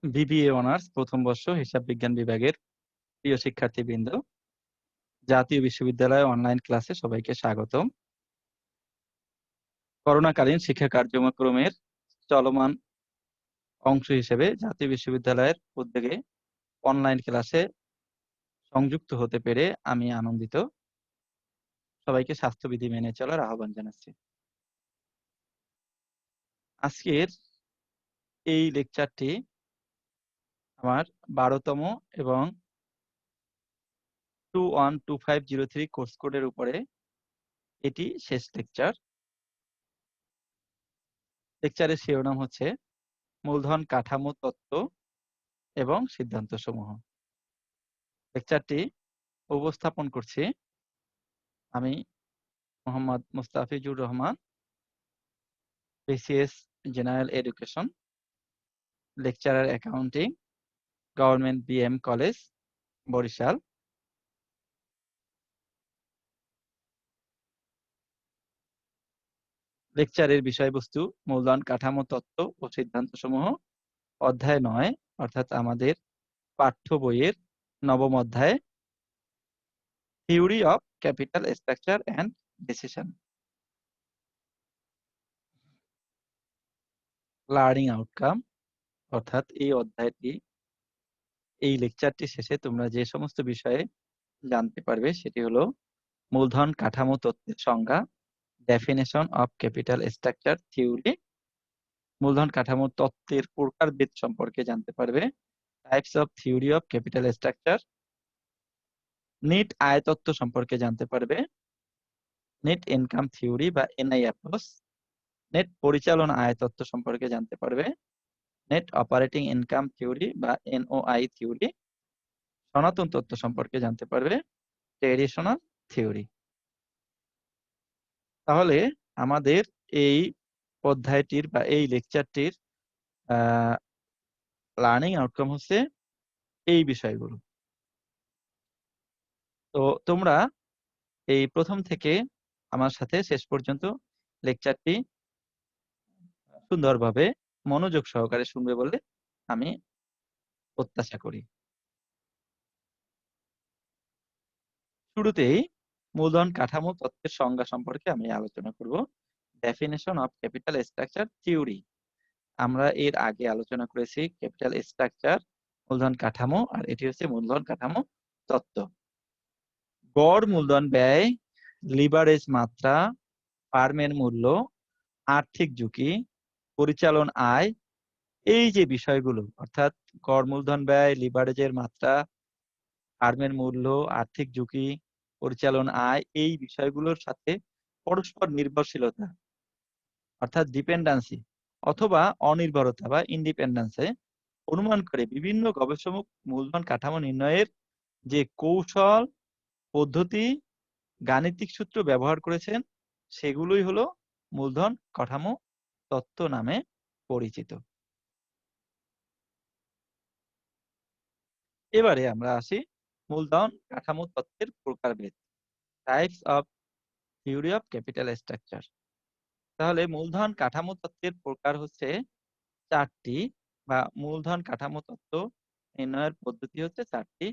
BBA honours প্রথম বর্ষ হিসাব বিজ্ঞান বিভাগের প্রিয় শিক্ষার্থীবৃন্দ, জাতীয় বিশ্ববিদ্যালয় অনলাইন ক্লাসে সবাইকে স্বাগতম। করোনাকালীন শিক্ষা কার্যক্রমের চলমান অংশ হিসেবে জাতীয় বিশ্ববিদ্যালয়ের উদ্যোগে অনলাইন ক্লাসে সংযুক্ত হতে পেরে আমি আনন্দিত। সবাইকে স্বাস্থ্যবিধি মেনে চলার আহ্বান জানাচ্ছি। আজকের এই লেকচারটি আমার 12তম এবং 212503 কোর্স কোডের উপরে এটি শেষ লেকচার। লেকচারের শিরোনাম হচ্ছে মূলধন কাঠামো তত্ত্ব এবং সিদ্ধান্ত সমূহ। লেকচারটি উপস্থাপন করছি আমি Mohammad Mustafizur Rahman, BCS general education, lecturer accounting, government BM college, Barishal. লেকচারের বিষয়বস্তু মূলধন কাঠামো তত্ত্ব ও সিদ্ধান্ত সমূহ, অধ্যায় 9 অর্থাৎ আমাদের পাঠ্য বইয়ের 9ম অধ্যায়, theory of capital structure and decision. Learning outcome অর্থাৎ এই অধ্যায়টি, এই লেকচারটি শেষে তোমরা যে সমস্ত বিষয়ে জানতে পারবে সেটি হলো মূলধন কাঠামো তত্ত্বের সংজ্ঞা, definition of capital structure theory, মূলধন কাঠামো তত্ত্বের প্রকারভেদ সম্পর্কে জানতে পারবে, types of theory of capital structure, net আয় তত্ত্ব সম্পর্কে জানতে পারবে, নেট ইনকাম থিওরি বা এনআই অ্যাপ্রোচ, নেট পরিচালনা আয় তত্ত্ব সম্পর্কে জানতে পারবে, নেট অপারেটিং ইনকাম থিওরি বা এনওআই থিওরি, সনাতন তত্ত্ব সম্পর্কে জানতে পারবে, ট্রেডিশনাল থিওরি। তাহলে আমাদের এই অধ্যায়টির বা এই লেকচারটির লার্নিং আউটকাম হচ্ছে এই বিষয়গুলো। তো তোমরা এই প্রথম থেকে আমার সাথে শেষ পর্যন্ত লেকচারটি সুন্দরভাবে মনোযোগ সহকারে শুনবে বলে আমি প্রত্যাশা করি। শুরুতেই মূলধন কাঠামো তত্ত্বের সংজ্ঞা সম্পর্কে আমি আলোচনা করব। Definition of capital structure theory. আমরা এর আগে আলোচনা করেছি ক্যাপিটাল স্ট্রাকচার, মূলধন কাঠামো, আর এটি হচ্ছে মূলধন কাঠামো তত্ত্ব। গড় মূলধন ব্যয়, লিভারেজ মাত্রা, ফার্মের মূল্য, আর্থিক ঝুঁকি, পরিচালন আয়, এই যে বিষয়গুলো অর্থাৎ গড় মূলধন ব্যয়, লিভারেজের মাত্রা, ফার্মের মূল্য, আর্থিক ঝুঁকি, পরিচালন আয়, এই বিষয়গুলোর সাথে পরস্পর নির্ভরশীলতা অর্থাৎ ডিপেন্ডেন্সি অথবা অনির্ভরতা বা ইন্ডিপেন্ডেন্সে অনুমান করে বিভিন্ন গবেষক মূলধন কাঠামো নির্ণয়ের যে কৌশল, পদ্ধতি, গাণিতিক সূত্র ব্যবহার করেছেন সেগুলোই হলো মূলধন কাঠামো তত্ত্ব নামে পরিচিত। এবারে আমরা আসি মূলধন কাঠামো তত্ত্বের প্রকারভেদ, types of theory of capital structure. তাহলে মূলধন কাঠামো তত্ত্বের প্রকার হচ্ছে 4টি, বা মূলধন কাঠামো তত্ত্ব নির্ণয়ের পদ্ধতি হচ্ছে 4টি।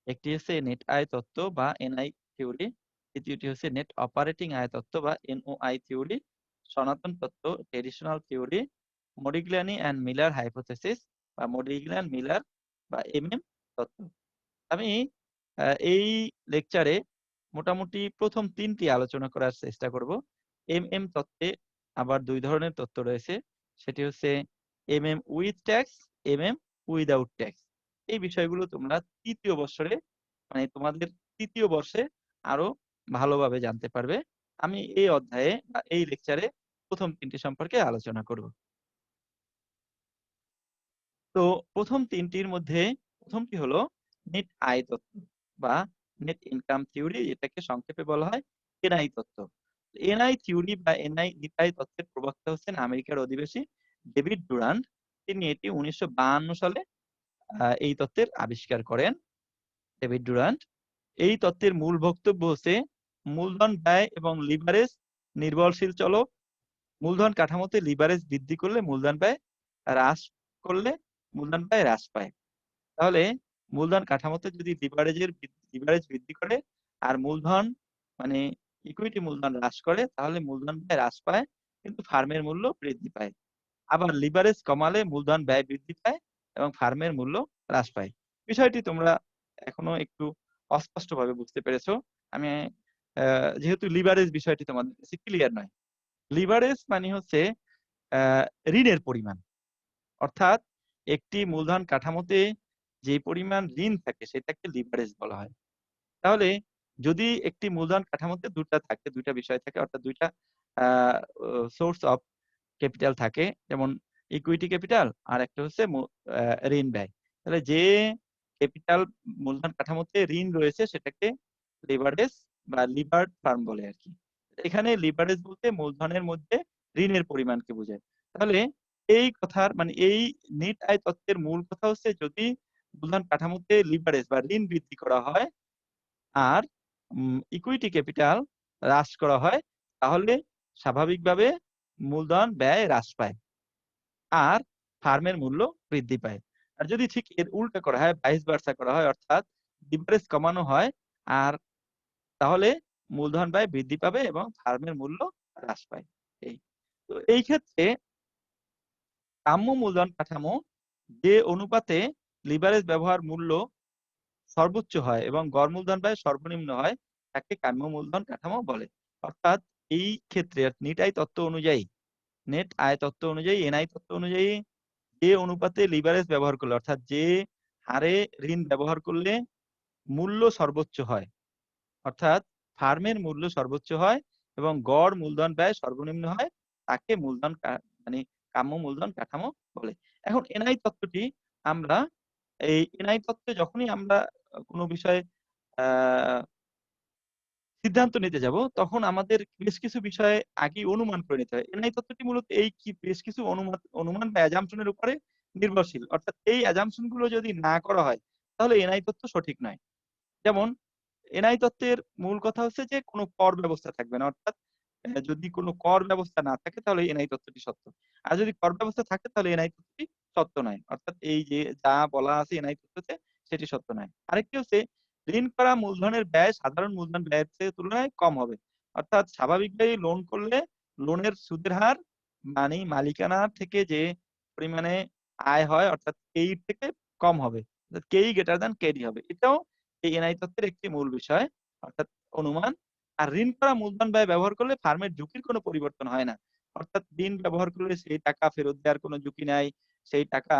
একটি হচ্ছে নেট আয় তত্ত্ব বা এনআই থিওরি, দ্বিতীয়টি হচ্ছে নেট অপারেটিং আয় তত্ত্ব বা এনওআই থিওরি, সনাতন তত্ত্ব traditional theory, Modigliani and Miller hypothesis বা মডিগ্লান মিলার বা এমএম তত্ত্ব। আমি এই লেকচারে মোটামুটি প্রথম 3টি আলোচনা করার চেষ্টা করব। এমএম তত্ত্বে আবার 2 ধরনের তত্ত্ব রয়েছে, সেটি হচ্ছে MM with tax, MM without tax. এই বিষয়গুলো তোমরা তৃতীয় বর্ষে মানে তোমাদের তৃতীয় বর্ষে আরো ভালোভাবে জানতে পারবে। আমি এই অধ্যায়ে বা এই লেকচারে প্রথম 3টি সম্পর্কে আলোচনা করব। তো প্রথম 3টির মধ্যে প্রথমটি হলো নেট আয় তত্ত্ব বা নেট ইনকাম থিওরি, এটাকে সংক্ষেপে বলা হয় এনআই তত্ত্ব। এনআই থিওরি বা এনআই নিতাই তত্ত্বের প্রবক্তা হচ্ছেন আমেরিকার অধিবাসী ডেভিড ডুরান্ট। তিনি এটি 1952 সালে এই তত্ত্বের আবিষ্কার করেন ডেভিড ডুরান্ট। এই তত্ত্বের মূল বক্তব্য হচ্ছে মূলধন ব্যয় এবং লিভারেজ নির্ভরশীল চলক। মূলধন কাঠামোতে লিভারেজ বৃদ্ধি করলে মূলধন ব্যয় হ্রাস করলে মূলধন ব্যয় হ্রাস পায়। তাহলে মূলধন কাঠামোতে যদি লিভারেজ বৃদ্ধি করে আর মূলধন মানে ইকুইটি মূলধন হ্রাস করে তাহলে মূলধন ব্যয় হ্রাস পায় কিন্তু ফার্মের মূল্য বৃদ্ধি পায়। আবার লিভারেজ কমালে মূলধন ব্যয় বৃদ্ধি পায় এবং ফার্মের মূল্য হ্রাস পায়। বিষয়টি তোমরা এখনো একটু অস্পষ্টভাবে বুঝতে পেরেছো। আমি যেহেতু লিভারেজ বিষয়টি তোমাদের কাছে ক্লিয়ার নয়। লিভারেজ মানে হচ্ছে আ ঋণের পরিমাণ। অর্থাৎ একটি মূলধন কাঠামোতে যে পরিমাণ ঋণ থাকে সেটাকে লিভারেজ বলা হয়। তাহলে যদি একটি মূলধন কাঠামোতে ২ টা থাকে, ২ টা বিষয় থাকে অর্থাৎ ২ টা আ ও সোর্স অফ ক্যাপিটাল থাকে। যেমন ইকুইটি ক্যাপিটাল আর একটা হচ্ছে আ ঋণ ব্যয়। তাহলে যে ক্যাপিটাল মূলধন কাঠামোতে ঋণ রয়েছে সেটাকে লিভারেজ বা লিভারড ফার্ম বলে আরকি। এখানে লিভারেজ বলতে মূলধনের মধ্যে ঋণের পরিমাণকে বোঝায়। তাহলে এই কথার মানে এই নিট আয় তত্ত্বের মূল কথা হচ্ছে যদি মূলধন কাঠামোতে লিভারেজ বা ঋণ বৃদ্ধি করা হয় আর ইকুইটি ক্যাপিটাল হ্রাস করা হয় তাহলে স্বাভাবিকভাবে মূলধন ব্যয় হ্রাস পায়। আর ফার্মের মূল্য বৃদ্ধি পায়। আর যদি ঠিক এর উল্টা করা হয়, ভাইস ভার্সা করা হয় অর্থাৎ লিভারেজ কমানো হয় আর তাহলে মূলধন ব্যয় বৃদ্ধি পাবে এবং ফার্মের মূল্য হ্রাস পায়। এই। তো এই ক্ষেত্রে কাম্য মূলধন কাঠামো যে অনুপাতে লিভারেজ ব্যবহার মূল্য সর্বোচ্চ হয় এবং গড় মূলধন ব্যয় সর্বনিম্ন হয় তাকে কাম্য মূলধন কাঠামো বলে। অর্থাৎ এই ক্ষেত্রে নেট আয় তত্ত্ব অনুযায়ী এনআই তত্ত্ব অনুযায়ী যে অনুপাতে লিভারেজ ব্যবহার করলে অর্থাৎ যে হারে ঋণ ব্যবহার করলে মূল্য সর্বোচ্চ হয়। অর্থাৎ ফার্মের মূল্য সর্বোচ্চ হয় এবং গড় মূলধন ব্যয় সর্বনিম্ন হয় তাকে মানে কাম্য মূলধন কাঠামো বলে। এখন এনআই তত্ত্বটি আমরা এনআই তত্ত্বে যখনই আমরা কোনো বিষয়ে আ সিদ্ধান্ত নিতে যাব, তখন আমাদের বেশ কিছু বিষয়ে আগেই অনুমান করে নিতে হয়। এনআই তত্ত্বটি মূলত বেশ কিছু অনুমান বা assumption এর উপরে নির্ভরশীল। অর্থাৎ এই assumption গুলো যদি না করা হয়, তাহলে এনআই তত্ত্ব সঠিক নয়। যেমন এনআই তত্ত্বের মূল কথা হচ্ছে যে কোন কর ব্যবস্থা থাকবে না। অর্থাৎ যদি কোন কর ব্যবস্থা না থাকে তাহলে এনআই তত্ত্বটি সত্য। আর যদি কর ব্যবস্থা থাকে তাহলে এনআই তত্ত্বটি সত্য নয়। অর্থাৎ এই যে যা বলা আছে এনআই তত্ত্বতে সেটি সত্য নয়। আরেকটি হচ্ছে ঋণ করা মূলধনের ব্যয় সাধারণ মূলধন ব্যয়ের চেয়ে তুলনায় কম হবে। অর্থাৎ স্বাভাবিকভাবেই লোন করলে লোনের সুদের হার মানে মালিকানা থেকে যে পরিমাণে আয় হয় অর্থাৎ এই থেকে কম হবে। অর্থাৎ কেই গ্রেটার দ্যান কেডি হবে। এটাও এই এনআই তত্ত্বের একটি মূল বিষয় অর্থাৎ অনুমান। আর ঋণ করা মূলধন ব্যয় ব্যবহার করলে ফার্মের ঝুঁকির কোনো পরিবর্তন হয় না। অর্থাৎ ঋণ ব্যবহার করলে সেই টাকা ফেরত দেওয়ার কোনো ঝুঁকি নাই। সেই টাকা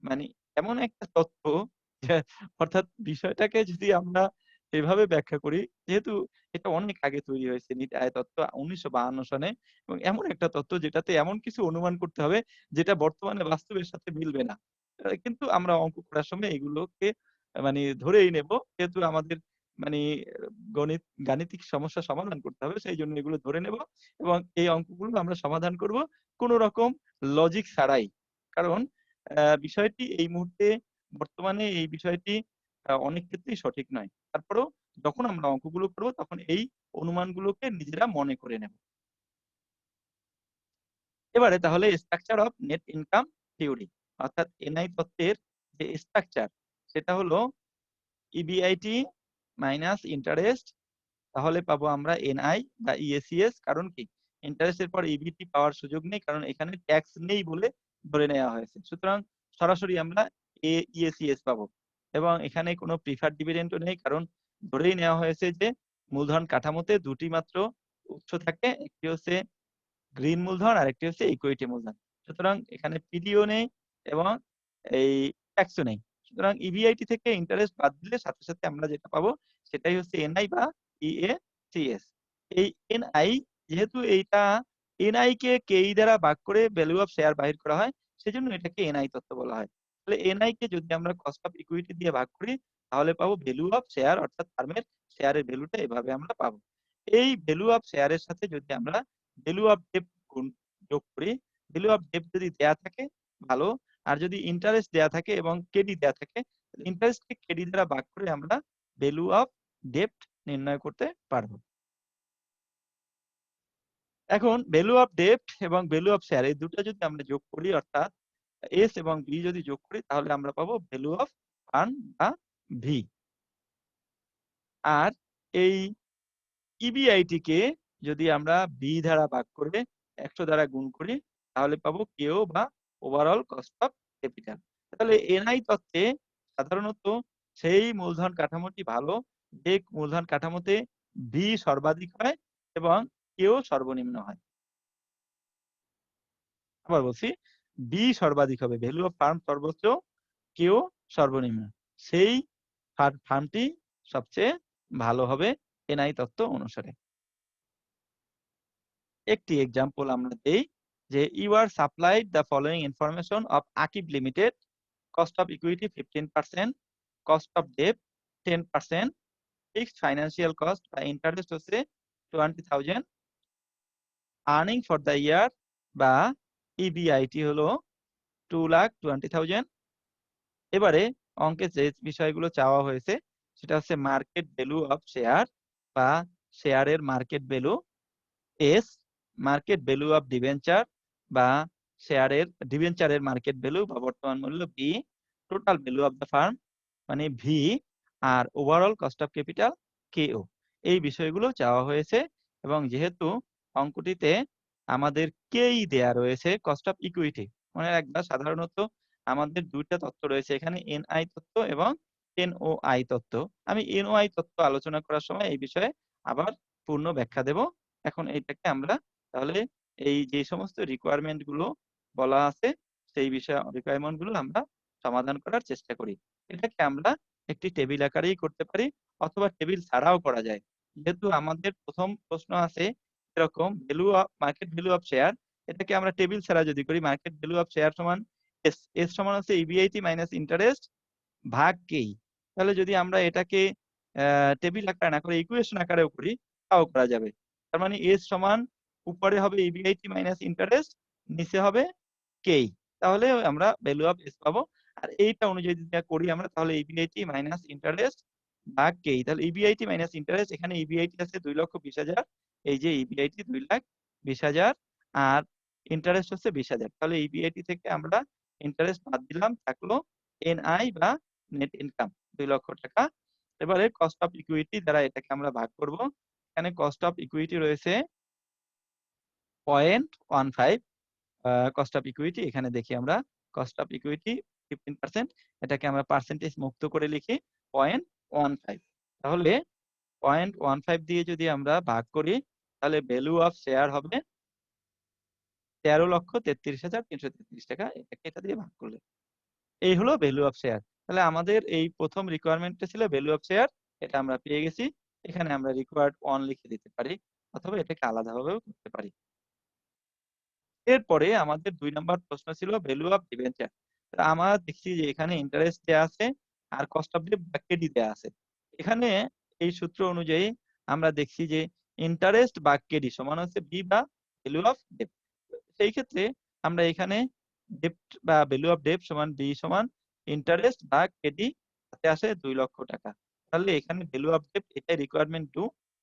মানে এমন একটা তথ্য যে অর্থাৎ বিষয়টাকে যদি আমরা এভাবে ব্যাখ্যা করি, যেহেতু এটা অনেক আগে তৈরি হয়েছে নীতি আয় তত্ত্ব ১৯৫২ সনে এবং এমন একটা তত্ত্ব যেটাতে এমন কিছু অনুমান করতে হবে যেটা বর্তমানে বাস্তবের সাথে মিলবে না। কিন্তু আমরা অঙ্ক করার সময় এগুলোকে মানে ধরেই নেব। যেহেতু আমাদের মানে গাণিতিক সমস্যা সমাধান করতে হবে সেইজন্য এগুলো ধরে নেব এবং এই অঙ্কগুলো আমরা সমাধান করব কোন রকম লজিক ছাড়াই। কারণ বিষয়টি এই মুহূর্তে বর্তমানে এই বিষয়টি অনেক ক্ষেত্রেই সঠিক নয়। তারপরেও যখন আমরা অঙ্কগুলো করব তখন এই অনুমানগুলোকে নিজেরা মনে করে নেব। এবারে তাহলে structure of net income theory অর্থাৎ এনআই তত্ত্বের যে স্ট্রাকচার সেটা হলো ইবিআইটি মাইনাস ইন্টারেস্ট তাহলে পাবো আমরা এনআই বা ইএসিএস কারণ কি? ইন্টারেস্ট এর পর ইবিটি পাওয়ার সুযোগ নেই কারণ এখানে ট্যাক্স নেই বলে ধরে নেওয়া হয়েছে। সুতরাং সরাসরি আমরা ইএসিএস পাবো। এবং এখানে কোনো প্রিফারড ডিভিডেন্ড ও নেই কারণ ধরেই নেওয়া হয়েছে যে মূলধন কাঠামোতে ২ টি মাত্র উৎস থাকে। একটি হচ্ছে গ্রিন মূলধন আরেকটি হচ্ছে ইকুইটি মূলধন। সুতরাং এখানে পিডিও নেই এবং এই ট্যাক্সও নেই। সুতরাং ইবিআইটি থেকে ইন্টারেস্ট বাদ দিলে সাথে, সাথে আমরা যেটা পাবো সেটাই হচ্ছে এনআই বা ইএসিএস। এই এনআই যেহেতু এইটা এনআই কে কেই দ্বারা ভাগ করে ভ্যালু অফ শেয়ার বাহির করা হয়, সেজন্য এটাকে এনআই তত্ত্ব বলা হয়। তাহলে এনআই কে যদি আমরা কস্ট অফ ইকুইটি দিয়ে ভাগ করি তাহলে পাবো ভ্যালু অফ শেয়ার অর্থাৎ ফার্মের শেয়ারের ভ্যালুটা এভাবে আমরা পাবো। এই ভ্যালু অফ শেয়ার এর সাথে যদি আমরা ভ্যালু অফ ডেপ্ট যোগ করি, ভ্যালু অফ ডেপ্ট যদি দেয়া থাকে ভালো। আর যদি ইন্টারেস্ট দেয়া থাকে এবং কেডি দেয়া থাকে, ইন্টারেস্টকে কেডি দ্বারা ভাগ করে আমরা ভ্যালু অফ ডেপ্ট নির্ণয় করতে পারব। এখন ভ্যালু অফ ডেপ্ট এবং ভ্যালু অফ শেয়ার এই দুটো যদি আমরা যোগ করি অর্থাৎ এস এবং বি যদি যোগ করি তাহলে আমরা পাবো ভ্যালু অফ ফার্ম বা ভি। আর এই ইবিআইটিকে যদি আমরা বি দ্বারা ভাগ করে 100 দ্বারা গুণ করি তাহলে পাবো কেও বা ওভারঅল কস্ট অফ ক্যাপিটাল। তাহলে এনআই তত্ত্বে সাধারণত সেই মূলধন কাঠামোটি ভালো যে মূলধন কাঠামোতে ভি সর্বাধিক হয় এবং কেও সর্বনিম্ন হয়। আবার বলছি, বি সর্বাধিক হবে, ভ্যালু অফ ফার্ম সর্বোচ্চ, কেও সর্বনিম্ন। সেই ফার্মটি সবচেয়ে ভালো হবে এনআই তত্ত্ব অনুসারে। একটি এক্সাম্পল আমরা দেই যে you are supplied the following information of Akib limited, cost of equity 15%, cost of debt 10%, fixed financial cost বা ইন্টারেস্ট হচ্ছে 20,000, আর্নিং ফর দ্য ইয়ার বা ইবিআইটি হলো 2,20,000। এবারে অঙ্কে যে বিষয়গুলো চাওয়া হয়েছে সেটা হচ্ছে মার্কেট ভ্যালু অফ শেয়ার বা শেয়ারের market value, S market value of debenture বা শেয়ারের ডিবেঞ্চারের মার্কেট ভ্যালু বা বর্তমান মূল্য, B total value of the firm মানে ভি, আর overall cost of capital, K O. এই বিষয়গুলো চাওয়া হয়েছে এবং যেহেতু অঙ্কটিতে আমাদের কেই দেয়া রয়েছে কস্ট অফ ইকুইটি, মনে রাখবা সাধারণত আমাদের দুইটা তত্ত্ব রয়েছে এখানে, এনআই তত্ত্ব এবং এনওআই তত্ত্ব। আমি এনওআই তত্ত্ব আলোচনা করার সময় এই বিষয়ে আবার পূর্ণ ব্যাখ্যা দেব। এখন এইটাকে আমরা তাহলে এই যে সমস্ত রিকোয়ারমেন্ট গুলো বলা আছে সেই বিষয় রিকোয়ারমেন্ট গুলো আমরা সমাধান করার চেষ্টা করি। এটাকে আমরা একটি টেবিল আকারেই করতে পারি অথবা টেবিল ছাড়াও করা যায়। যেহেতু আমাদের প্রথম প্রশ্ন আছে এরকম value of market value of share, এটাকে আমরা টেবিল ছাড়া যদি করি মার্কেট ভ্যালু অফ শেয়ার সমান এস, এস সমান হচ্ছে ইবিআইটি মাইনাস ইন্টারেস্ট ভাগ কেই। তাহলে যদি আমরা এটাকে টেবিল আকারে না করে ইকুয়েশন আকারেও করি তাও করা যাবে। তার মানে এস সমান উপরে হবে ইবিআইটি মাইনাস ইন্টারেস্ট, নিচে হবে কেই। তাহলে আমরা ভ্যালু অফ এস পাবো। আর এইটা অনুযায়ী যদি করি আমরা তাহলে ইবিআইটি মাইনাস ইন্টারেস্ট ভাগ কেই। তাহলে ইবিআইটি মাইনাস ইন্টারেস্ট, এখানে ইবিআইটি আছে 2,20,000, এই যে ইবিআইটি 2,20,000 আর ইন্টারেস্ট হচ্ছে 20,000। তাহলে ইবিআইটি থেকে আমরা ইন্টারেস্ট বাদ দিলাম, থাকলো এনআই বা নেট ইনকাম 2,00,000 টাকা। এবারে কস্ট অফ ইকুইটি দ্বারা এটাকে আমরা ভাগ করব। এখানে কস্ট অফ ইকুইটি রয়েছে 0.15, কস্ট অফ ইকুইটি এখানে দেখি আমরা কস্ট অফ ইকুইটি 15%, এটাকে আমরা পার্সেন্টেজ মুক্ত করে লিখি 0.15। তাহলে 0.15 দিয়ে যদি আমরা ভাগ করি তাহলে ভ্যালু অফ শেয়ার হবে 13,33,333 টাকা, এটাকে এটা দিয়ে ভাগ করলে। এই হলো ভ্যালু অফ শেয়ার। তাহলে আমাদের এই প্রথম রিকোয়ারমেন্টটা ছিল ভ্যালু অফ শেয়ার, এটা আমরা পেয়ে গেছি। এখানে আমরা রিকোয়ার্ড 1 লিখে দিতে পারি অথবা এটাকে আলাদাভাবেও করতে পারি। এরপরে আমাদের 2 নাম্বার প্রশ্ন ছিল ভ্যালু অফ ডিবেঞ্চার। আমরা দেখছি যে এখানে ইন্টারেস্ট দেয়া আছে আর কস্ট অফ ডেট বা কেডি দেয়া আছে। এখানে এই সূত্র অনুযায়ী আমরা দেখছি যে ইন্টারেস্ট বা কেডি সমান হচ্ছে বি বা ভ্যালু অফ ডেট। সেই ক্ষেত্রে আমরা এখানে ডেপ্ট বা ভ্যালু অফ ডেট সমান বি সমান ইন্টারেস্ট বা কেডি, তাতে আসে 2,00,000 টাকা। তাহলে এখানে ভ্যালু অফ ডেট এটাই রিকোয়ারমেন্ট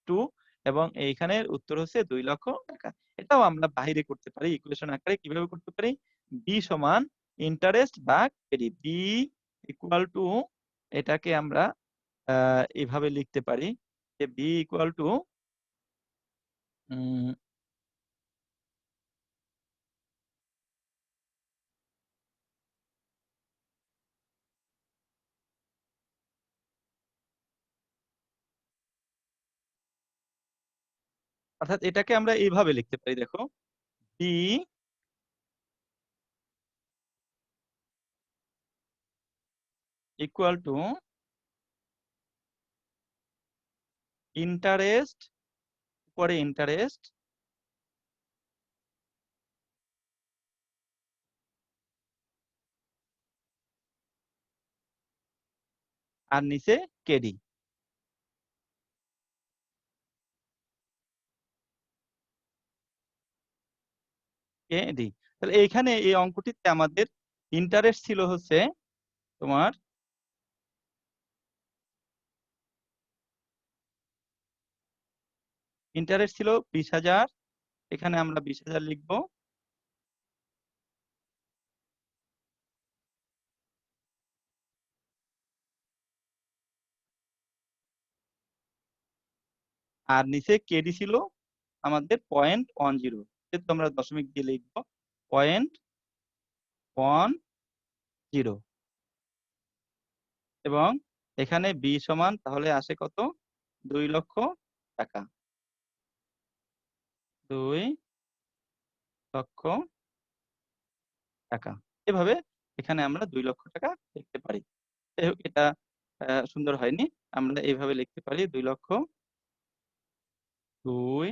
2 এবং এইখানের উত্তর হচ্ছে 2,00,000 টাকা। এটাও আমরা বাহিরে করতে পারি ইকুয়েশন আকারে। কিভাবে করতে পারি? বি সমান ইন্টারেস্ট ভাগ কেডি, বি ইকুয়াল টু এটাকে আমরা এভাবে লিখতে পারি যে বি ইকুয়াল টু অর্থাৎ এটাকে আমরা এইভাবে লিখতে পারি, দেখো বি ইকুয়াল টু ইন্টারেস্ট, উপরে ইন্টারেস্ট আর নিচে কেডি, কেডি। তাহলে এইখানে এই অঙ্কটিতে আমাদের ইন্টারেস্ট ছিল হচ্ছে তোমার ইন্টারেস্ট ছিল 20,000, এখানে আমরা 20,000 লিখবো। আর নিচে কেডি ছিল আমাদের 0.10, যেহেতু আমরা দশমিক দিয়ে লিখবো 0.10 এবং এখানে বি সমান তাহলে আসে কত? 2 লক্ষ টাকা। 2 লক্ষ টাকা। এভাবে এখানে আমরা 2 লক্ষ টাকা লিখতে পারি। যাই হোক, এটা সুন্দর হয়নি। আমরা এভাবে লিখতে পারি 2 লক্ষ 2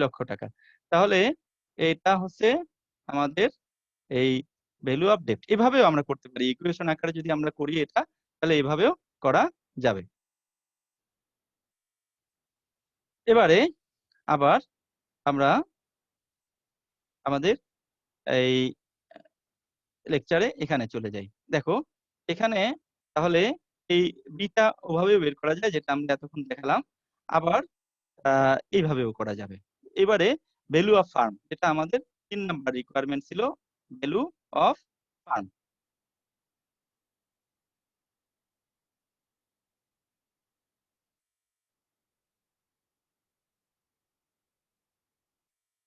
লক্ষ টাকা। তাহলে এটা হচ্ছে আমাদের এই ভ্যালু অফ ডেপ্ট। এভাবেও আমরা করতে পারি। ইকুয়েশন আকারে যদি আমরা করি এটা, তাহলে এভাবেও করা যাবে। এবারে আবার আমরা আমাদের এই লেকচারে এখানে চলে যাই। দেখো এখানে তাহলে এই বিটা ওভাবেও বের করা যায়, যেটা আমরা এতক্ষণ দেখালাম। আবার এইভাবেও করা যাবে। এবারে ভ্যালু অফ ফার্ম, যেটা আমাদের 3 নাম্বার রিকোয়ারমেন্ট ছিল, value of firm.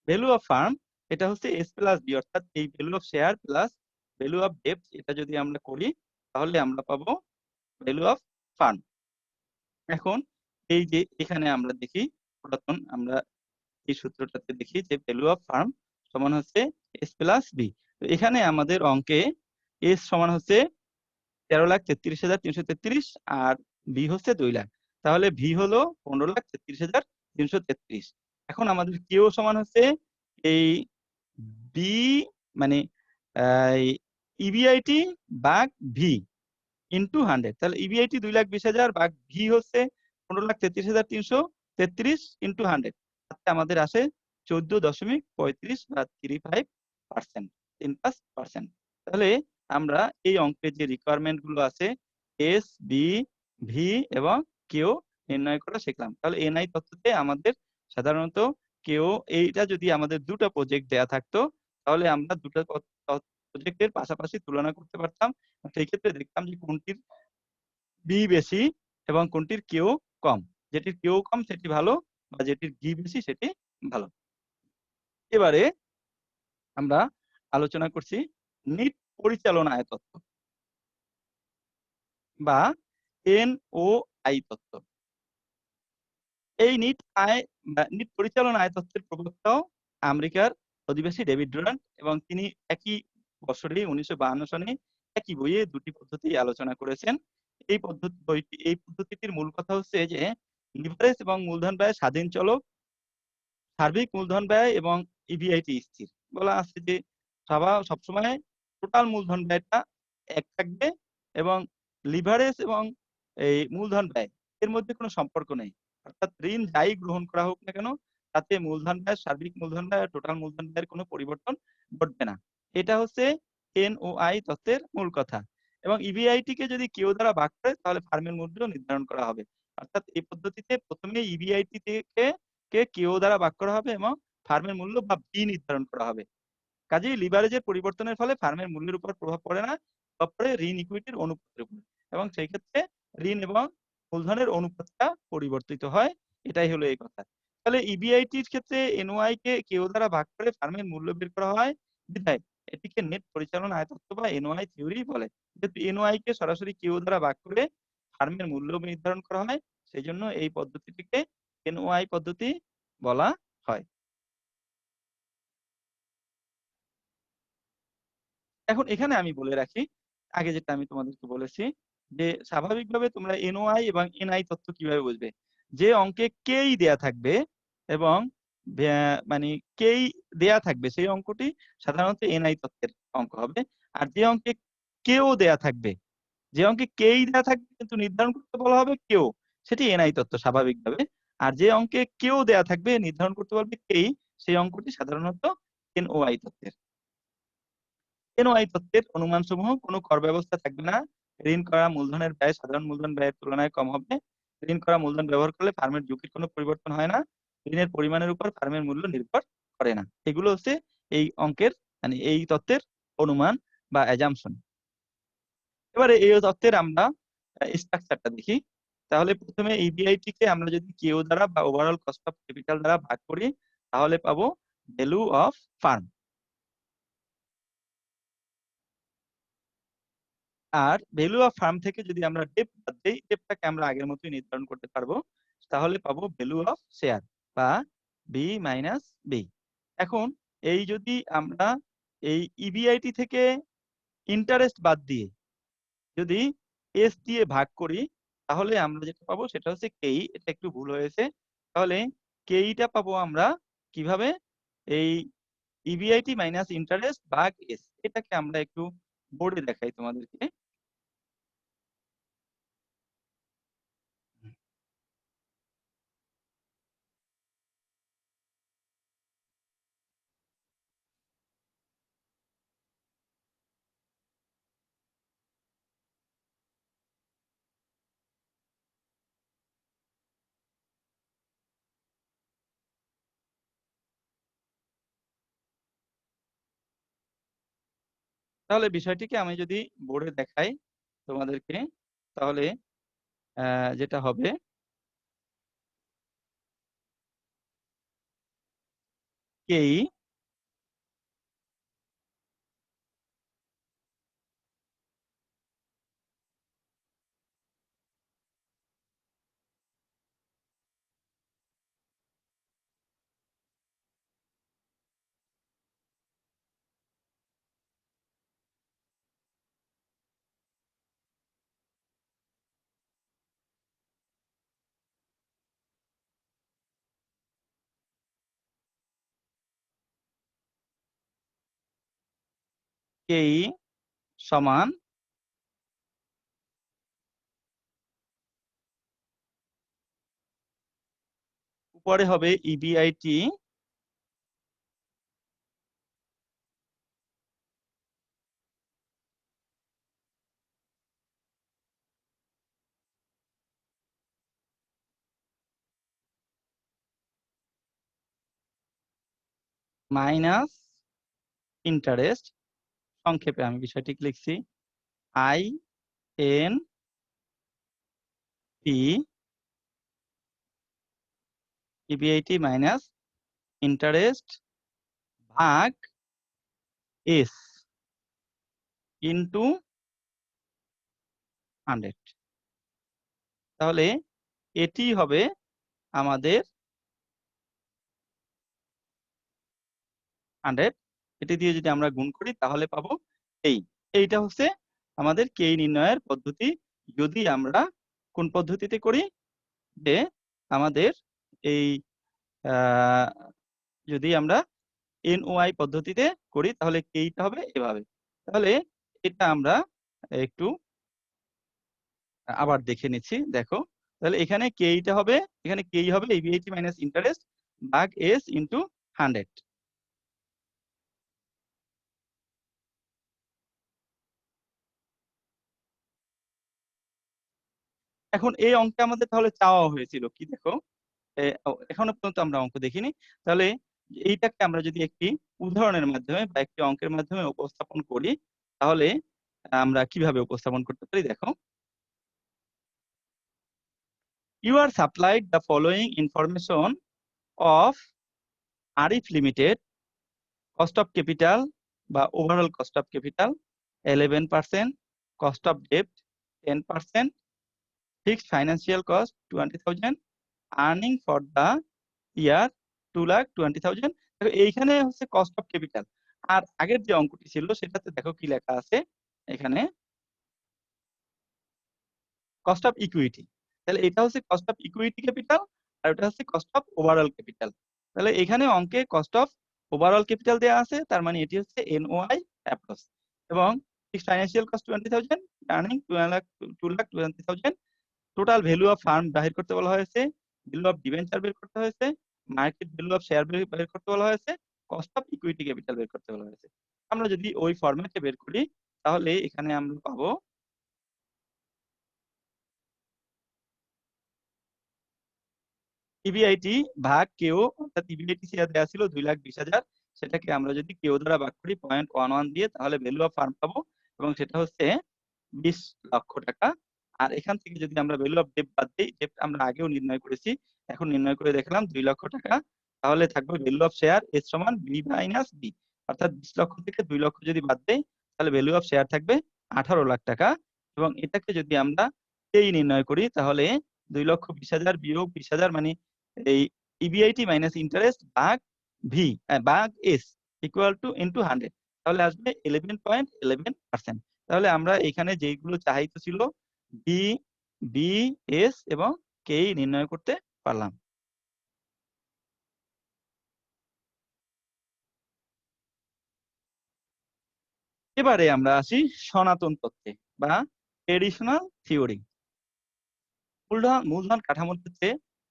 Value of firm এটা হচ্ছে এস প্লাস বি, অর্থাৎ এই value of share plus value of ডেপ্ট, এটা যদি আমরা করি তাহলে আমরা পাবো ভ্যালু অফ ফার্ম। এখন এই যে এখানে আমরা দেখি পুরাতন আমরা এই সূত্রটাতে দেখি যে ভ্যালু অফ ফার্ম সমান হচ্ছে এস প্লাস বি। তো এখানে আমাদের অঙ্কে এস সমান হচ্ছে 13,33,333 আর বি হচ্ছে 2 লাখ। তাহলে ভি হলো 15,33,333। এখন আমাদের কিউ সমান হচ্ছে এই বি মানে ইবিআইটি ভাগ ভি ইন্টু 100। তাহলে ইবিআইটি 2,20,000 ভাগ ভি হচ্ছে 15,33,333 ইন্টু 100। তাতে আমাদের আসে 14.35 বা 35%, 3+%। তাহলে আমরা এই অঙ্কের যে রিকোয়ারমেন্ট গুলো আছে এস, বি, ভি এবং কেও নির্ণয় করা শিখলাম। তাহলে এনআই তত্ত্বতে আমাদের সাধারণত কেও এইটা যদি আমাদের দুটো প্রজেক্ট দেয়া থাকতো, তাহলে আমরা দুটো প্রজেক্টের পাশাপাশি তুলনা করতে পারতাম। সেই ক্ষেত্রে দেখতাম যে কোনটির বি বেশি এবং কোনটির কেও কম। যেটির কেও কম সেটি ভালো, বা যেটির ভি বেশি সেটি ভালো। এবারে আমরা আলোচনা করছি নিট পরিচালনা আয় তত্ত্ব বা এনওআই তত্ত্ব। এই নিট পরিচালনা আয় তত্ত্বের প্রবক্তাও আমেরিকার অধিবাসী ডেভিড ডুরান্ট, এবং তিনি একই বছরে 1952 সনে একই বইয়ে দুটি পদ্ধতি আলোচনা করেছেন। এই পদ্ধতিটির মূল কথা হচ্ছে যে লিভারেজ এবং মূলধন ব্যয় স্বাধীন চলক, সার্বিক মূলধন ব্যয় এবং ইবিআইটি স্থির। বলা আছে যে সবসময় টোটাল মূলধন ব্যয়টা এক থাকবে এবং লিভারেজ এবং এই মূলধন ব্যয় এর মধ্যে কোনো সম্পর্ক নেই। অর্থাৎ ঋণ যাই গ্রহণ করা হোক না কেন, তাতে মূলধন ব্যয়, সার্বিক মূলধন ব্যয়, টোটাল মূলধন ব্যয়ের কোনো পরিবর্তন ঘটবে না। এটা হচ্ছে এনওআই তত্ত্বের মূল কথা। এবং ইবিআইটি কে যদি কেউ দ্বারা ভাগ করে তাহলে ফার্মের মূল্য নির্ধারণ করা হবে। অর্থাৎ এই পদ্ধতিতে প্রথমে ইবিআইটি থেকে কেও দ্বারা ভাগ করা হবে এবং ফার্মের মূল্য বা বি নির্ধারণ করা হবে। কাজেই লিভারেজের পরিবর্তনের ফলে ফার্মের মূল্যের উপর প্রভাব পড়ে না, প্রভাব পড়ে ঋণ ইকুইটির অনুপাতের উপর, এবং সেই ক্ষেত্রে ঋণ এবং মূলধনের অনুপাতটা পরিবর্তিত হয়। এটাই হলো এই কথা। তাহলে ইবিআইটির ক্ষেত্রে এনওআই কে কেও দ্বারা ভাগ করে ফার্মের মূল্য বের করা হয় বিধায় এটিকে নেট পরিচালনা আয় তত্ত্ব বা এনওআই থিওরি বলে। যেহেতু এনওআই কে সরাসরি কেও দ্বারা ভাগ করে ফার্মের মূল্য নির্ধারণ করা হয়, সেই জন্য এই পদ্ধতিটিকে এনওআই পদ্ধতি বলা হয়। এখন এখানে আমি বলে রাখি, আগে যেটা আমি তোমাদেরকে বলেছি, যে স্বাভাবিকভাবে তোমরা এনওআই এবং এনআই তত্ত্ব কিভাবে বুঝবে। যে অঙ্কে কেই দেয়া থাকবে এবং মানে কেই দেয়া থাকবে সেই অঙ্কটি সাধারণত এনআই তত্ত্বের অঙ্ক হবে। আর যে অঙ্কে কেও দেয়া থাকবে, যে অঙ্কে কেই দেয়া থাকবে কিন্তু নির্ধারণ করতে বলা হবে কেও, সেটি এনআই তত্ত্ব স্বাভাবিকভাবে। আর যে অঙ্কে কেও দেয়া থাকবে, নির্ধারণ করতে বলবে কেই, সেই অঙ্কটি সাধারণত এনওআই তত্ত্বের। এনওআই তত্ত্বের অনুমানসমূহ কোনো কর ব্যবস্থা থাকবে না। ঋণ করা মূলধনের ব্যয় সাধারণ মূলধন ব্যয়ের তুলনায় কম হবে। ঋণ করা মূলধন ব্যবহার করলে ফার্মের ঝুঁকির কোনো পরিবর্তন হয় না। ঋণের পরিমাণের উপর ফার্মের মূল্য নির্ভর করে না। এগুলো হচ্ছে এই অঙ্কের মানে এই তত্ত্বের অনুমান বা অ্যাজাম্পশন। এবারে এই তত্ত্বের আমরা স্ট্রাকচারটা দেখি। তাহলে প্রথমে ইবিআইটি কে আমরা যদি কিউ দ্বারা বা ওভারঅল কস্ট অফ ক্যাপিটাল দ্বারা ভাগ করি তাহলে পাবো ভ্যালু অফ ফার্ম। আর ভ্যালু অফ ফার্ম থেকে যদি আমরা ডেপ্ট বাদ দেই, ডেপ্টটাকে আমরা আগের মতোই নির্ধারণ করতে পারবো। তাহলে পাবো ভ্যালু অফ শেয়ার বা বি মাইনাস বি। এখন এই যদি আমরা এই ইবিআইটি থেকে ইন্টারেস্ট বাদ দিয়ে যদি এস দিয়ে ভাগ করি তাহলে আমরা যেটা পাবো সেটা হচ্ছে কেই। এটা একটু ভুল হয়েছে। তাহলে কেইটা পাবো আমরা কিভাবে? এই ইবিআইটি মাইনাস ইন্টারেস্ট ভাগ এস। এটাকে আমরা একটু বোর্ডে দেখাই তোমাদেরকে। তাহলে বিষয়টিকে আমি যদি বোর্ডে দেখাই তোমাদেরকে, তাহলে যেটা হবে কেই কেই সমান উপরে হবে ইবিআইটি মাইনাস ইন্টারেস্ট। সংক্ষেপে আমি বিষয়টি লিখছি I N P EBIT minus interest ভাগ এস ইন্টু 100। তাহলে এটি হবে আমাদের 100। এটি দিয়ে যদি আমরা গুণ করি তাহলে পাবো এই। এইটা হচ্ছে আমাদের কেই নির্ণয়ের পদ্ধতি। যদি আমরা কোন পদ্ধতিতে করি? যে আমাদের এই আহ, যদি আমরা এনওআই পদ্ধতিতে করি তাহলে কেইটা হবে এভাবে। তাহলে এটা আমরা একটু আবার দেখে নিচ্ছি। দেখো, তাহলে এখানে কেইটা হবে, এখানে কেই হবে ইবিআইটি মাইনাস ইন্টারেস্ট ভাগ এস ইন্টু 100। এখন এই অঙ্কে আমাদের তাহলে চাওয়া হয়েছিল কি? দেখো, এখনো পর্যন্ত আমরা অঙ্ক দেখিনি। তাহলে এইটাকে আমরা যদি একটি উদাহরণের মাধ্যমে বা একটি অঙ্কের মাধ্যমে উপস্থাপন করি তাহলে আমরা কিভাবে উপস্থাপন করতে পারি? দেখো, you are supplied the following information of Arif Limited cost of capital বা overall cost of capital 11%, cost of debt 10%, fixed financial cost 20,000, earning for the year 2,20,000। এইখানে হচ্ছে কস্ট অফ ক্যাপিটাল। আর আগের যে অঙ্কটি ছিল সেটাতে দেখো কি লেখা আছে এখানে, কস্ট অফ ইকুইটি। তাহলে এটা হচ্ছে কস্ট অফ ইকুইটি ক্যাপিটাল আর এটা হচ্ছে কস্ট অফ ওভারঅল ক্যাপিটাল। তাহলে এখানে অঙ্কে কস্ট অফ ওভারঅল ক্যাপিটাল দেওয়া আছে, তার মানে এটি হচ্ছে এনওআই অ্যাপ্রোচ। এবং fixed financial cost 20,000, earning 2,20,000, total value of farm বাহির করতে বলা হয়েছে, ভ্যালু অফ ডিবেঞ্চার বের করতে হয়েছে, মার্কেট ভ্যালু অফ শেয়ার বের করতে বলা হয়েছে, কস্ট অফ ইকুইটি ক্যাপিটাল বের করতে বলা হয়েছে। আমরা যদি ওই ফরম্যাটে বের করি তাহলে এখানে আমরা পাবো ইবিআইটি ভাগ কেও, অর্থাৎ ইবিআইটি শেয়ার দেওয়া ছিল 2,20,000, সেটাকে আমরা যদি কেউ দ্বারা ভাগ করি 0.11 দিয়ে, তাহলে ভ্যালু অফ ফার্ম পাবো, এবং সেটা হচ্ছে 20 লক্ষ টাকা। আর এখান থেকে যদি আমরা ভ্যালু অফ ডেপ্ট বাদ দিই, ডেপ্ট আমরা আগেও নির্ণয় করেছি, এখন নির্ণয় করে দেখলাম 2 লক্ষ টাকা, তাহলে থাকবে ভ্যালু অফ শেয়ার এস সমান বি মাইনাস বি। অর্থাৎ 20 লক্ষ থেকে 2 লক্ষ যদি বাদ দেই, তাহলে ভ্যালু অফ শেয়ার থাকবে 18 লাখ টাকা। এবং এটাকে যদি আমরা এই নির্ণয় করি, তাহলে 2,20,000 বিয়োগ 20,000 মানে এই ইবিআইটি মাইনাস ইন্টারেস্ট ভাগ ভি ভাগ এস ইকুয়াল টু ইনটু 100, তাহলে আসবে 11.11%। তাহলে আমরা এখানে যেইগুলো চাহিত ছিল বি, বি, এস এবং কে নির্ণয় করতে পারলাম। এবারে আমরা আসি সনাতন তত্ত্বে বা ট্রেডিশনাল থিওরি। মূলধন কাঠামোর ক্ষেত্রে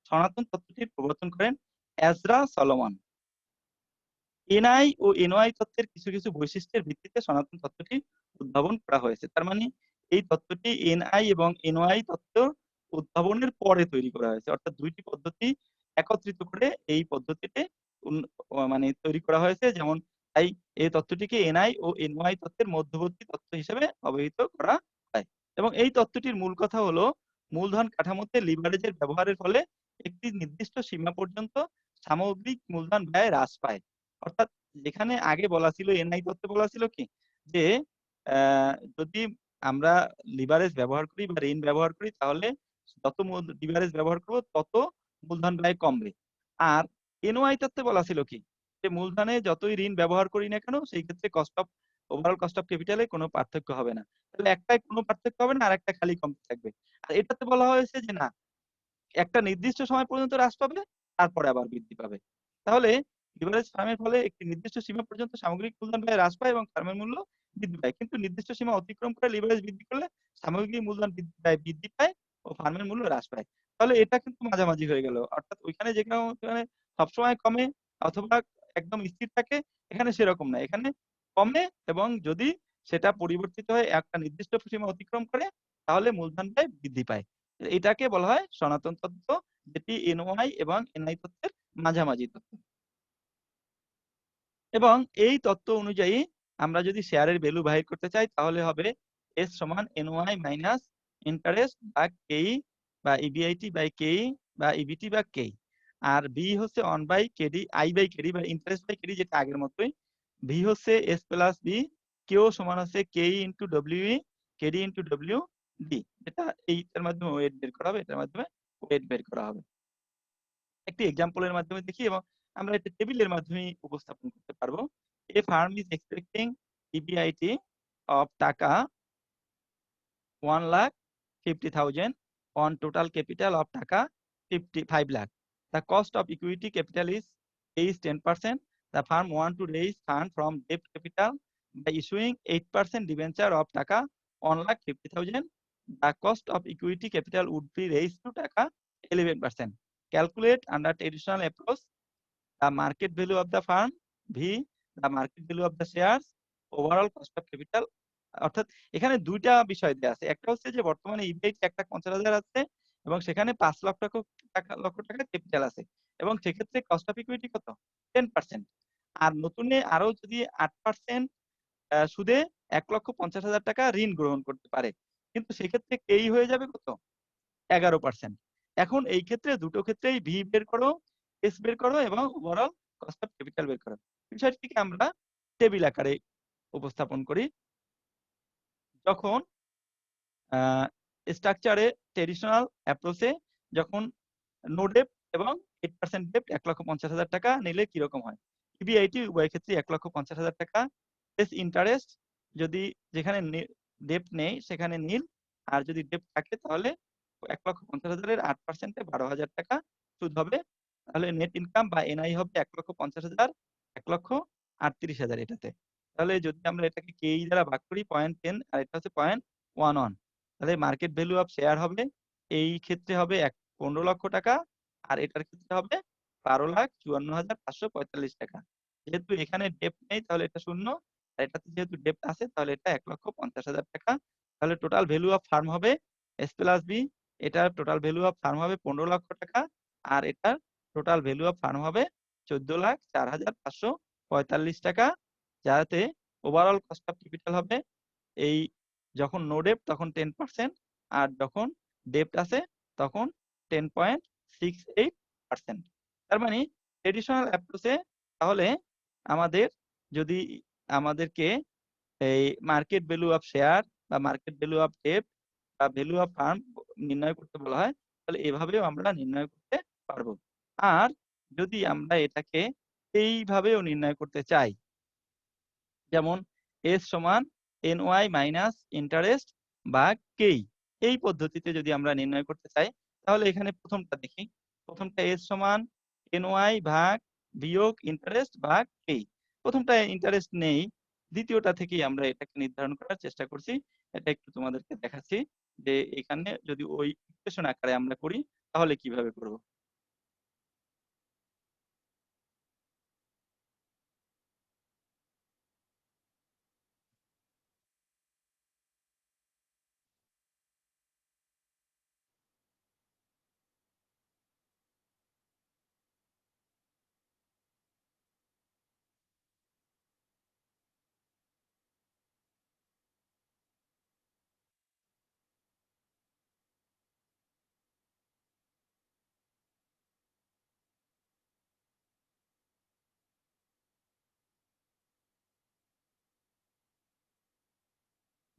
সনাতন তত্ত্বটির প্রবর্তন করেন এজরা সলোমন। এনআই ও এনওআই তত্ত্বের কিছু কিছু বৈশিষ্ট্যের ভিত্তিতে সনাতন তত্ত্বটি উদ্ভাবন করা হয়েছে। তার মানে এই তত্ত্বটি এনআই এবং এনওআই তত্ত্ব উদ্ভাবনের পরে তৈরি করা হয়েছে, অর্থাৎ দুইটি পদ্ধতি একত্রিত করে এই পদ্ধতিতে মানে তৈরি করা হয়েছে। যেমন তাই এই তত্ত্বটিকে এনআই ও এনওআই তত্ত্বের মধ্যবর্তী তত্ত্ব হিসেবে অবহিত করা হয়। এবং এই তত্ত্বটির মূল কথা হলো মূলধন কাঠামোতে লিভারেজের ব্যবহারের ফলে একটি নির্দিষ্ট সীমা পর্যন্ত সামগ্রিক মূলধন ব্যয় হ্রাস পায়। অর্থাৎ যেখানে আগে বলা ছিল, এনআই তত্ত্বে বলা ছিল কি যে যদি আমরা লিভারেজ ব্যবহার করি বা ঋণ ব্যবহার করি, তাহলে যত লিভারেজ ব্যবহার করব তত মূলধন ব্যয় কমবে। আর এনওআই তত্ত্বে বলা ছিল কি যে মূলধনে যতই ঋণ ব্যবহার করি না কেন, সেই ক্ষেত্রে ওভারঅল কস্ট অফ ক্যাপিটালে কোনো পার্থক্য হবে না। তাহলে একটাই কোনো পার্থক্য হবে না, আর একটা খালি কমতে থাকবে। আর এটাতে বলা হয়েছে যে না, একটা নির্দিষ্ট সময় পর্যন্ত হ্রাস পাবে, তারপরে আবার বৃদ্ধি পাবে। তাহলে লিভারেজ ফার্মের ফলে একটি নির্দিষ্ট সীমা পর্যন্ত সামগ্রিক মূলধন ব্যয় হ্রাস পায় এবং ফার্মের মূল্য বৃদ্ধি পায়। কিন্তু নির্দিষ্ট সীমা অতিক্রম করে লিভারেজ বৃদ্ধি করলে সামগ্রিক মূলধন বৃদ্ধি পায় ও ফার্মের মূল্য হ্রাস পায়। তাহলে এটা কিন্তু মাঝামাঝি হয়ে গেল। অর্থাৎ ওইখানে যেখানে সবসময় কমে অথবা একদম স্থির থাকে, এখানে সেরকম না। এখানে কমে, এবং যদি সেটা পরিবর্তিত হয় একটা নির্দিষ্ট সীমা অতিক্রম করে, তাহলে মূলধন ব্যয় বৃদ্ধি পায়। এটাকে বলা হয় সনাতন তত্ত্ব, যেটি এনওআই এবং এনআই তত্ত্বের মাঝামাঝি তত্ত্ব। এবং এই তত্ত্ব অনুযায়ী আমরা যদি শেয়ারের ভ্যালু বাহির করতে চাই, তাহলে হবে এস সমান এনওআই মাইনাস ইন্টারেস্ট বা কেই বা ইবিআইটি বাই কেই বা ইবিটি বা কেই। আর বি হচ্ছে 1 by KD I by KD বা ইন্টারেস্ট বাই কেডি, যেটা আগের মতোই। ভি হচ্ছে এস প্লাস বি, কেও সমান হচ্ছে KE into W, KD into W D, যেটা এইটার মাধ্যমে ওয়েট বের করা হবে, এটার মাধ্যমে ওয়েট বের করা হবে। একটি এক্সাম্পলের মাধ্যমে দেখি, এবং আমরা এটা টেবিলের মাধ্যমে উপস্থাপন করতে পারবো। A firm is expecting EBIT of taka 1,50,000 on total capital of টাকা 5 lakh. The cost of equity capital is 10%. The firm want to raise fund from debt capital by issuing 8% debenture of টাকা 1,50,000. The cost of equity capital would be raised to টাকা 11%. Calculate under traditional approach the market value of the firm, V, the market value of the shares, overall cost of capital. অর্থাৎ এখানে দুইটা বিষয় দেয়া আছে। একটা হচ্ছে যে বর্তমানে ইবিআইটি 1,50,000 আছে এবং সেখানে 5 লক্ষ টাকা ক্যাপিটাল আছে, এবং সেক্ষেত্রে কস্ট অফ ইকুইটি কত? 10%। আর নতুনে আরো যদি 8% সুদে 1,50,000 টাকা ঋণ গ্রহণ করতে পারে, কিন্তু সেক্ষেত্রে কেই হয়ে যাবে কত? 11%। এখন এই ক্ষেত্রে দুটো ক্ষেত্রেই ভি বের করো, এস বের করো এবং ওভারঅল কস্ট অফ ক্যাপিটাল বের করো। বিষয়টিকে আমরা টেবিল আকারে উপস্থাপন করি। যখন স্ট্রাকচারে ট্রেডিশনাল অ্যাপ্রোচে যখন নো ডেপ্ট এবং 8% ডেপ্ট 1,50,000 টাকা নিলে কিরকম হয়? ইবিআইটি উভয় ক্ষেত্রে 1,50,000 টাকা প্লাস ইন্টারেস্ট, যদি যেখানে ডেপ্ট নেই সেখানে নীল, আর যদি ডেপ্ট থাকে তাহলে 1,50,000 এর 8% 12,000 টাকা সুদ হবে। তাহলে নেট ইনকাম বা এনআই হবে 1,50,000 1,38,000 এটাতে। তাহলে যদি আমরা এটাকে কেই দ্বারা ভাগ করি 0.10 আর এটা হচ্ছে 0.11, তাহলে মার্কেট ভ্যালু অফ শেয়ার হবে এই ক্ষেত্রে হবে 15 লক্ষ টাকা, আর এটার ক্ষেত্রে হবে 12,54,545 টাকা। যেহেতু এখানে ডেপ্ট নেই তাহলে এটা শূন্য, আর এটাতে যেহেতু ডেপ্ট আছে তাহলে এটা 1,50,000 টাকা। তাহলে টোটাল ভ্যালু অফ ফার্ম হবে এস প্লাস বি, এটার টোটাল ভ্যালু অফ ফার্ম হবে 15 লক্ষ টাকা, আর এটার টোটাল ভ্যালু অফ ফার্ম হবে 14,04,545 ৳৪৫, যাতে ওভারঅল কস্ট অফ ক্যাপিটাল হবে এই যখন নো ডেপ্ট তখন 10% আর যখন ডেপ্ট আছে তখন 10.68%। তার মানে ট্রেডিশনাল অ্যাপ্রোচে তাহলে আমাদের যদি আমাদেরকে এই মার্কেট ভ্যালু অফ শেয়ার বা মার্কেট ভ্যালু অফ ডেপ্ট বা ভ্যালু অফ ফার্ম নির্ণয় করতে বলা হয়, তাহলে এভাবেও আমরা নির্ণয় করতে পারবো। আর যদি আমরা এটাকে এইভাবেও নির্ণয় করতে চাই, যেমন S সমান NY মাইনাস ইন্টারেস্ট ভাগ কেই, এই পদ্ধতিতে যদি আমরা নির্ণয় করতে চাই, তাহলে এখানে প্রথমটা দেখি। প্রথমটা S সমান NY ভাগ বিয়োগ ইন্টারেস্ট ভাগ কেই। প্রথমটা ইন্টারেস্ট নেই, দ্বিতীয়টা থেকেই আমরা এটাকে নির্ধারণ করার চেষ্টা করছি। এটা একটু তোমাদেরকে দেখাচ্ছি যে এখানে যদি ওই ইকুয়েশন আকারে আমরা করি তাহলে কিভাবে করব।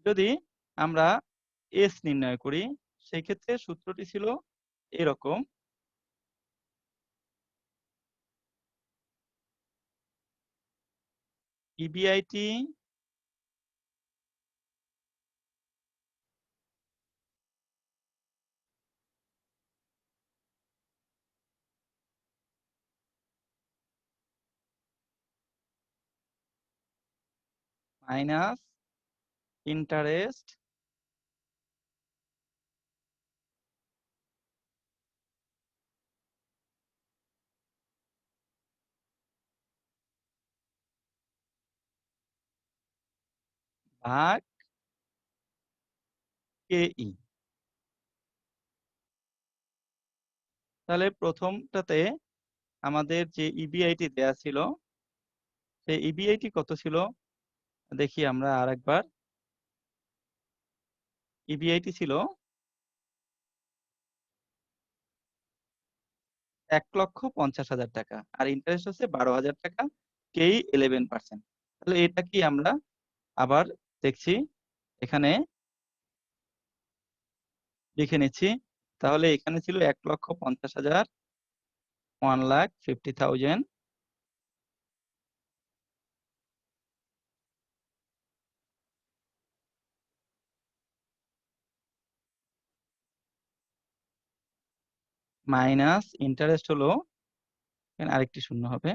যদি আমরা S নির্ণয় করি, সেই ক্ষেত্রে সূত্রটি ছিল এরকম। EBIT মাইনাস ইন্টারেস্ট ভাগ কেই। তাহলে প্রথমটাতে আমাদের যে ইবিআইটি দেয়া ছিল, সেই ইবিআইটি কত ছিল দেখি আমরা আরেকবার। ইবিআইটি ছিল ১,৫০,০০০ টাকা আর ইন্টারেস্ট হচ্ছে ১২,০০০ টাকা, কেই 11%। তাহলে এটা কি আমরা আবার দেখছি, এখানে লিখে নিচ্ছি। তাহলে এখানে ছিল ১,৫০,০০০, 1,50,000 মাইনাস ইন্টারেস্ট হলো, এখানে আরেকটি শূন্য হবে,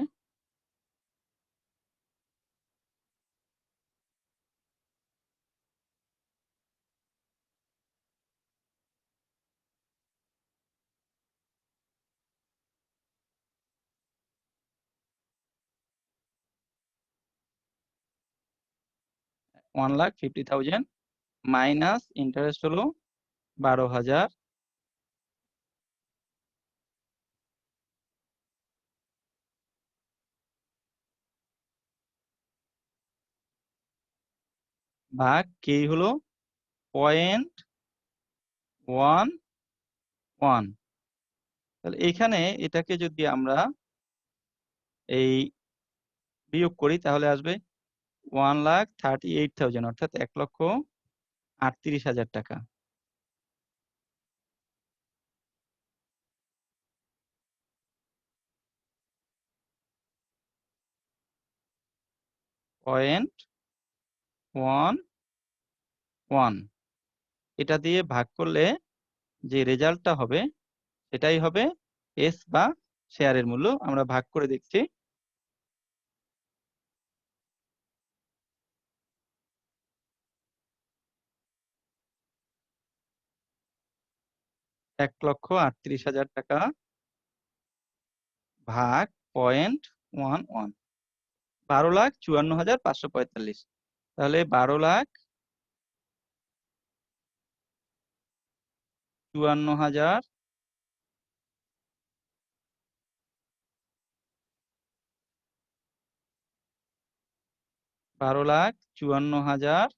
1,50,000 মাইনাস ইন্টারেস্ট হলো ১২,০০০ ভাগ কেই হলো 0.11। তাহলে এখানে এটাকে যদি আমরা এই বিয়োগ করি তাহলে আসবে 1,38,000 অর্থাৎ ১,38,০০০ টাকা। পয়েন্ট ওয়ান ওয়ান, এটা দিয়ে ভাগ করলে যে রেজাল্টটা হবে সেটাই হবে এস বা শেয়ারের মূল্য। আমরা ভাগ করে দেখছি। ১,৩৮,০০০ টাকা ভাগ 0.11, ১২,৫৪,৫৪৫। তাহলে ১২,৫৪,০০০ 12,54,000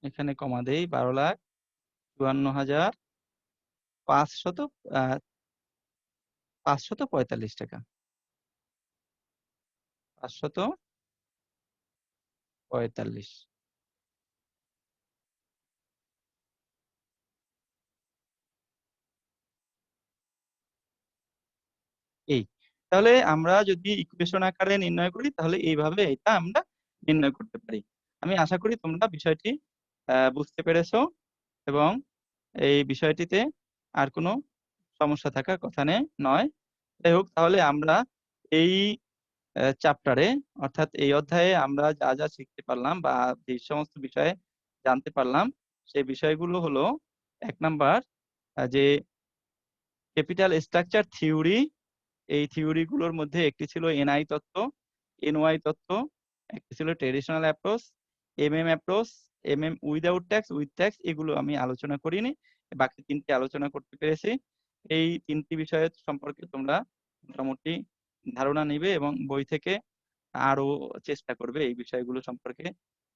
এখানে কমা দেই 12,54,545 টাকা। 545। এই। তাহলে আমরা যদি ইকুয়েশন আকারে নির্ণয় করি তাহলে এইভাবে এটা আমরা নির্ণয় করতে পারি। আমি আশা করি তোমরা বিষয়টি বুঝতে পেরেছো এবং এই বিষয়টিতে আর কোনো সমস্যা থাকার কথা নয়। যাই হোক তাহলে আমরা এই চ্যাপ্টারে অর্থাৎ এই অধ্যায়ে আমরা যা শিখতে পারলাম বা যে সমস্ত বিষয়ে জানতে পারলাম সেই বিষয়গুলো হলো ১ নাম্বার যে ক্যাপিটাল স্ট্রাকচার থিওরি, এই থিওরি গুলোর মধ্যে একটি ছিল এনআই তত্ত্ব, এনওয়াই তত্ত্ব, একটি ছিল traditional approach, MM approach, MM without tax, with tax এগুলো আমি আলোচনা করিনি। বাকি ৩ টি আলোচনা করতে পেরেছি। এই ৩ টি বিষয় সম্পর্কে তোমরা মোটামুটি ধারণা নিবে এবং বই থেকে আরো চেষ্টা করবে এই বিষয়গুলো সম্পর্কে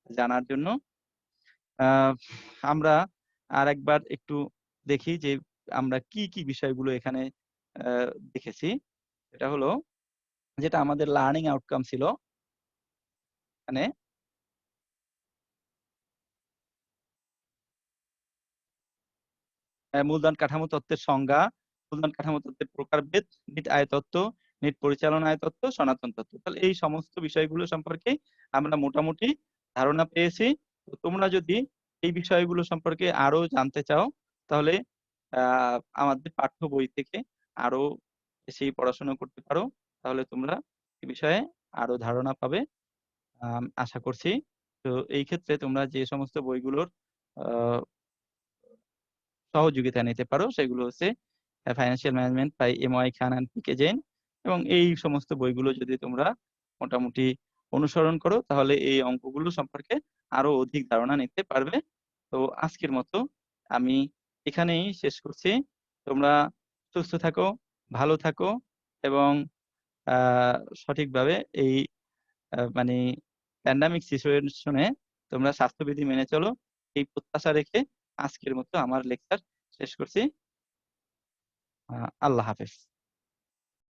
জানার জন্য। আমরা আরেকবার একটু দেখি যে আমরা কি বিষয়গুলো এখানে দেখেছি। সেটা হলো যেটা আমাদের লার্নিং আউটকাম ছিল এখানে মূলধন কাঠামো তত্ত্বের সংজ্ঞা, মূলধন কাঠামো তত্ত্বের প্রকারভেদ, নিট আয় তত্ত্ব, নিট পরিচালনা আয় তত্ত্ব, সনাতন তত্ত্ব। তাহলে এই সমস্ত বিষয়গুলো সম্পর্কে আমরা মোটামুটি ধারণা পেয়েছি। তো তোমরা যদি এই বিষয়গুলো সম্পর্কে আরো জানতে চাও তাহলে আমাদের পাঠ্য বই থেকে আরো বেশি পড়াশোনা করতে পারো। তাহলে তোমরা এ বিষয়ে আরো ধারণা পাবে আশা করছি। তো এই ক্ষেত্রে তোমরা যে সমস্ত বইগুলোর আ সহযোগিতা নিতে পারো সেগুলো হচ্ছে financial management by M Y Khan and P K Jain এবং এই সমস্ত বইগুলো যদি তোমরা মোটামুটি অনুসরণ করো তাহলে এই অঙ্কগুলো সম্পর্কে আরো অধিক ধারণা নিতে পারবে। তো আজকের মতো আমি এখানেই শেষ করছি। তোমরা সুস্থ থাকো, ভালো থাকো এবং আ সঠিকভাবে এই মানে প্যান্ডেমিক সিচুয়েশনে তোমরা স্বাস্থ্যবিধি মেনে চলো। এই প্রত্যাশা রেখে আজকের মতো আমার লেকচার শেষ করছি। আল্লাহ হাফেজ।